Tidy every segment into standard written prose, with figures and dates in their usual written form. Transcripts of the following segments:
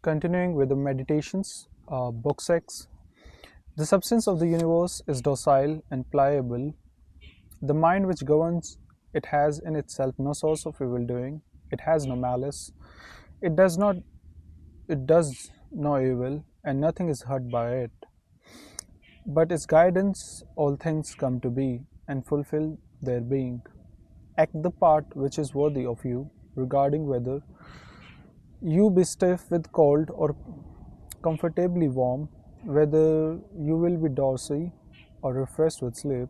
Continuing with the meditations, book 6. The substance of the universe is docile and pliable. The mind which governs it has in itself no source of evil doing. It has no malice. It does not. It does no evil, and nothing is hurt by it. But its guidance, all things come to be and fulfill their being. Act the part which is worthy of you, regarding whether you be stiff with cold or comfortably warm, whether you will be dorsy or refreshed with sleep,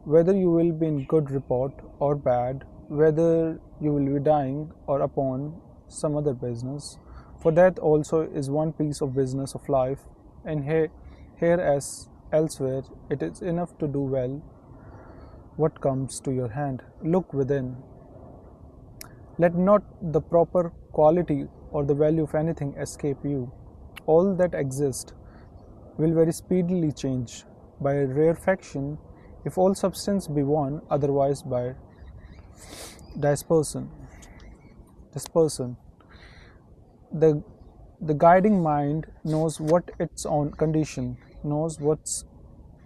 whether you will be in good report or bad, whether you will be dying or upon some other business. For that also is one piece of business of life, and here as elsewhere, it is enough to do well what comes to your hand. Look within. Let not the proper quality or the value of anything escape you. All that exists will very speedily change by rarefaction, if all substance be one, otherwise by dispersion. Dispersion. The the guiding mind knows what its own condition, knows what's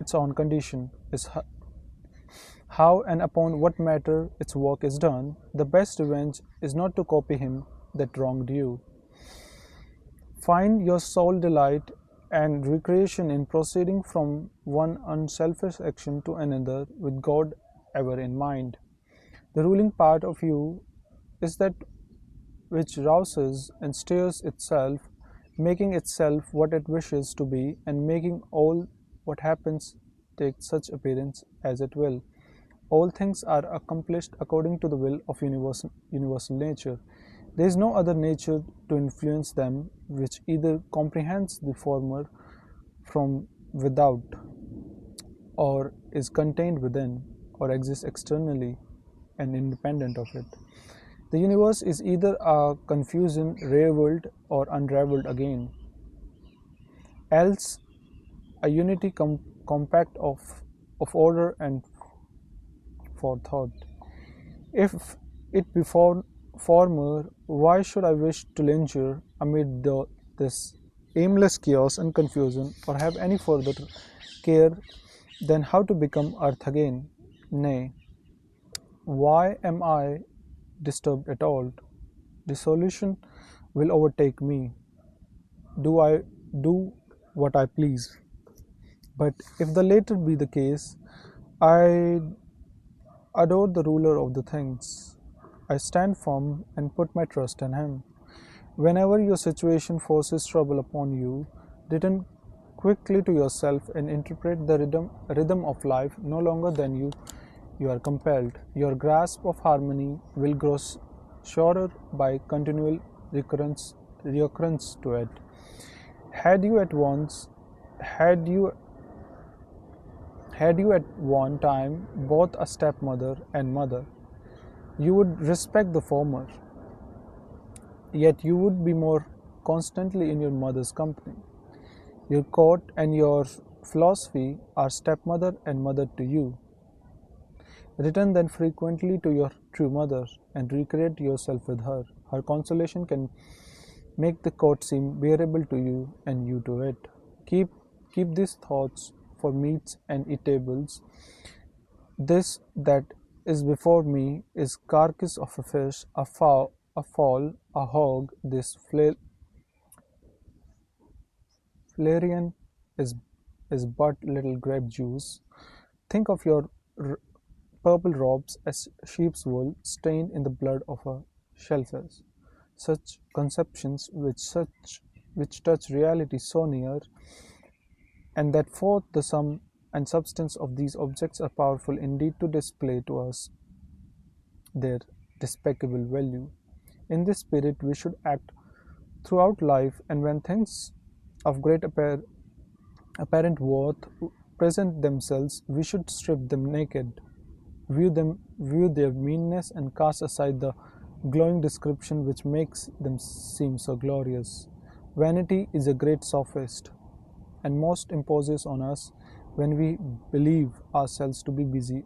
its own condition is how and upon what matter its work is done. The best revenge is not to copy him that wronged you. Find your sole delight and recreation in proceeding from one unselfish action to another with God ever in mind. The ruling part of you is that which rouses and stirs itself, making itself what it wishes to be, and making all what happens take such appearance as it will. All things are accomplished according to the will of universal nature. There is no other nature to influence them which either comprehends the former from without, or is contained within, or exists externally and independent of it. The universe is either a confusion raveled or unraveled again, else a unity compact of order and forethought. If it be former, why should I wish to linger amid this aimless chaos and confusion, or have any further care than how to become earth again? Nay, why am I disturbed at all? Dissolution will overtake me. Do I do what I please? But if the latter be the case, I adore the ruler of the things. I stand firm and put my trust in him. Whenever your situation forces trouble upon you, return quickly to yourself and interpret the rhythm of life no longer than you are compelled. Your grasp of harmony will grow surer by continual recurrence to it. Had you at once had you at one time both a stepmother and mother, you would respect the former, yet you would be more constantly in your mother's company. Your court and your philosophy are stepmother and mother to you. Return then frequently to your true mother and recreate yourself with her. Her consolation can make the court seem bearable to you and you to it. Keep these thoughts for meats and eatables. This that is before me is carcass of a fish, a fowl, a hog. This flarion is but little grape juice. Think of your purple robes as sheep's wool stained in the blood of a shellfish. Such conceptions which touch reality so near, and that forth the sum and substance of these objects are powerful indeed to display to us their despicable value. In this spirit we should act throughout life, and when things of great apparent worth present themselves, we should strip them naked, view their meanness, and cast aside the glowing description which makes them seem so glorious. Vanity is a great sophist, and most imposes on us when we believe ourselves to be busy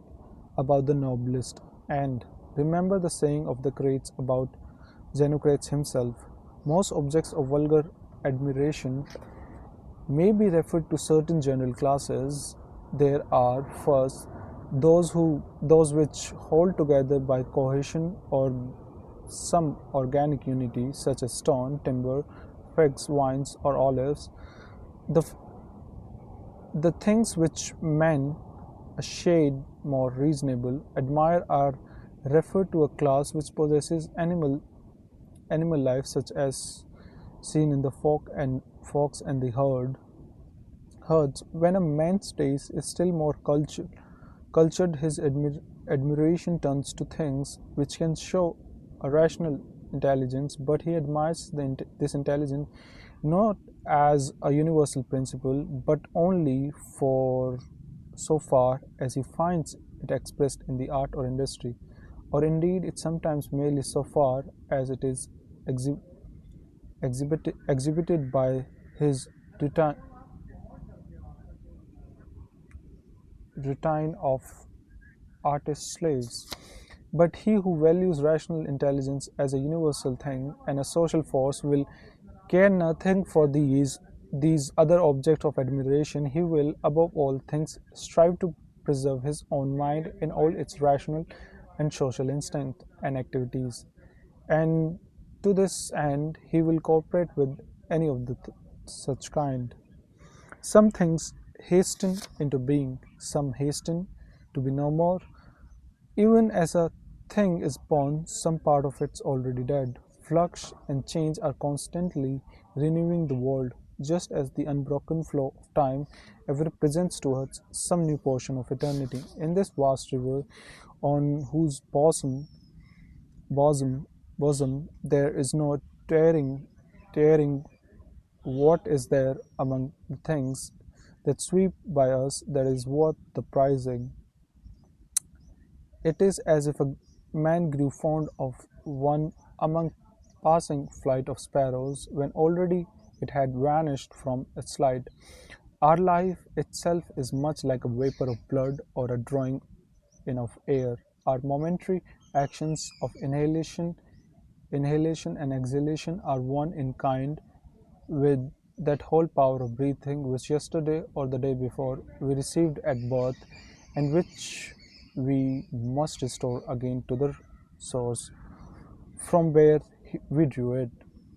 about the noblest. And remember the saying of the Crates about Xenocrates himself: Most objects of vulgar admiration may be referred to certain general classes. There are first those which hold together by cohesion or some organic unity, such as stone, timber, figs, vines, or olives. The, the things which men, a shade more reasonable, admire are referred to a class which possesses animal life, such as seen in the fox and the herds. When a man's taste is still more cultured, his admiration turns to things which can show a rational intelligence, but he admires this intelligence not as a universal principle, but only for so far as he finds it expressed in the art or industry, or indeed it sometimes merely so far as it is exhibited by his routine of artist slaves. But he who values rational intelligence as a universal thing and a social force will care nothing for these other objects of admiration. He will, above all things, strive to preserve his own mind in all its rational and social instinct and activities. And to this end, he will cooperate with any of the such kind. Some things hasten into being, some hasten to be no more. Even as a thing is born, some part of it's already dead. Flux and change are constantly renewing the world, just as the unbroken flow of time ever presents to us some new portion of eternity. In this vast river, on whose bosom, there is no tearing what is there among the things that sweep by us that is worth the prizing. It is as if a man grew fond of one among passing flight of sparrows when already it had vanished from its light. Our life itself is much like a vapor of blood or a drawing in of air. Our momentary actions of inhalation and exhalation are one in kind with that whole power of breathing which yesterday or the day before we received at birth and which we must restore again to the source from where we drew it.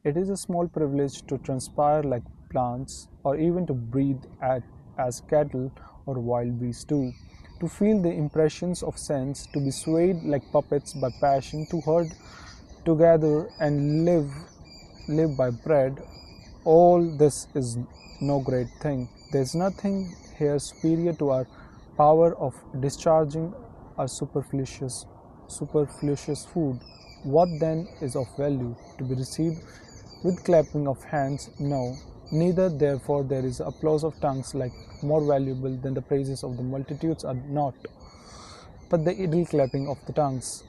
It is a small privilege to transpire like plants or even to breathe as cattle or wild beasts do, to feel the impressions of sense, to be swayed like puppets by passion, to herd together and live by bread. All this is no great thing. There is nothing here superior to our power of discharging our superfluous food. What then is of value to be received with clapping of hands? No. Neither therefore there is applause of tongues like more valuable than the praises of the multitudes are not, but the idle clapping of the tongues.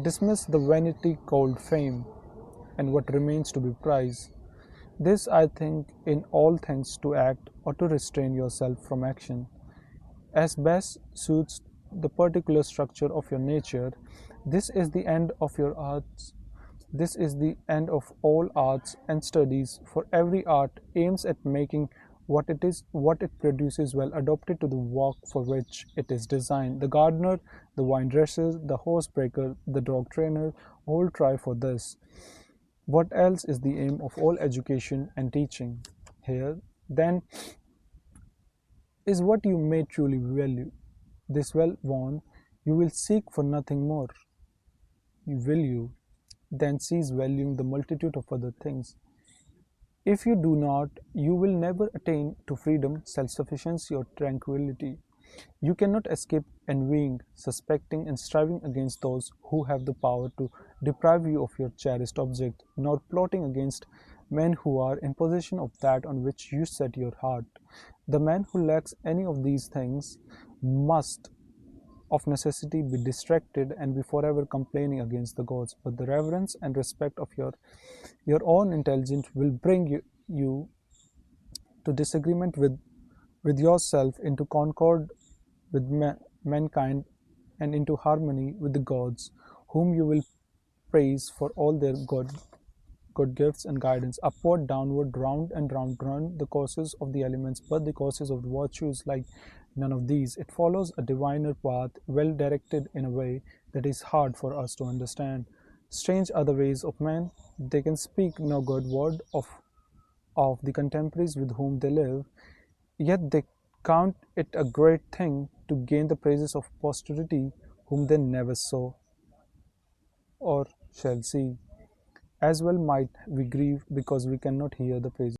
Dismiss the vanity called fame, and what remains to be prized. This I think in all things to act or to restrain yourself from action, as best suits the particular structure of your nature. This is the end of your arts. This is the end of all arts and studies, for every art aims at making what it produces well adapted to the work for which it is designed. The gardener, the vine dresser, the horse breaker, the dog trainer all try for this. What else is the aim of all education and teaching? Here, then, is what you may truly value. This well won, you will seek for nothing more. Will you then cease valuing the multitude of other things? If you do not, you will never attain to freedom, self sufficiency, or tranquility. You cannot escape envying, suspecting, and striving against those who have the power to deprive you of your cherished object, nor plotting against men who are in possession of that on which you set your heart. The man who lacks any of these things must of necessity be distracted and be forever complaining against the gods, but the reverence and respect of your own intelligence will bring you to disagreement with yourself, into concord with mankind, and into harmony with the gods, whom you will praise for all their good gifts and guidance. Upward, downward, round and round run the courses of the elements, but the courses of the virtues like none of these. It follows a diviner path, well directed in a way that is hard for us to understand. Strange are the ways of men. They can speak no good word of the contemporaries with whom they live, yet they count it a great thing to gain the praises of posterity whom they never saw or shall see. As well might we grieve because we cannot hear the praises